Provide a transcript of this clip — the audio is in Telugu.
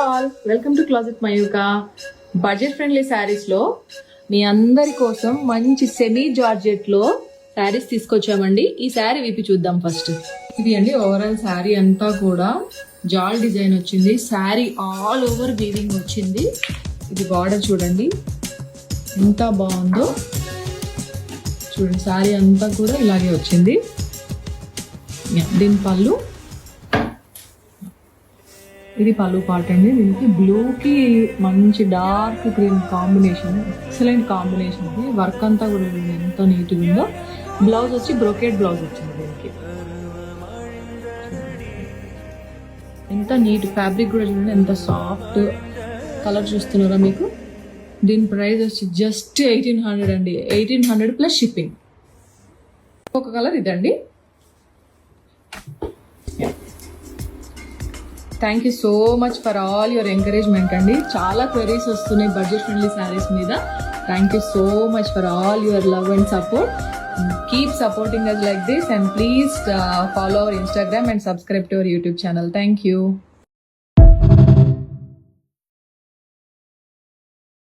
All, welcome to closet Mayuka. Budget friendly saris లో మీ అందరి కోసం మంచి సెమీ జార్జెట్ లో శారీస్ తీసుకొచ్చామండి. ఈ శారీ విప్పి చూద్దాం ఫస్ట్. ఇది అండి ఓవరాల్ శారీ అంతా కూడా జాల్ డిజైన్ వచ్చింది. శారీ ఆల్ ఓవర్ వీవింగ్ వచ్చింది. ఇది బార్డర్ చూడండి ఎంత బాగుందో. చూడండి శారీ అంతా కూడా ఇలాగే వచ్చింది. దీని పళ్ళు, ఇది పళ్ళు పార్ట్ అండి. దీనికి బ్లూకి మంచి dark green combination, excellent combination. ఇది వర్క్ అంతా కూడా ఎంత నీట్గా ఉందో. బ్లౌజ్ వచ్చి బ్రోకెట్ బ్లౌజ్ వచ్చింది దీనికి. ఎంత నీట్ ఫ్యాబ్రిక్ కూడా చూడండి, ఎంత సాఫ్ట్ కలర్ చూస్తున్నారా మీకు. దీని ప్రైస్ వచ్చి జస్ట్ 1800 అండి. 1800 ప్లస్ షిప్పింగ్. ఒక కలర్ ఇదండి. Thank you so much for all your encouragement అండి. చాలా క్వెరీస్ వస్తున్నాయి బడ్జెట్ ఫ్రెండ్లీ శారీస్ మీద. Thank you so much for all your love and support. Keep supporting us like this and please follow our Instagram and subscribe to our YouTube channel. Thank you.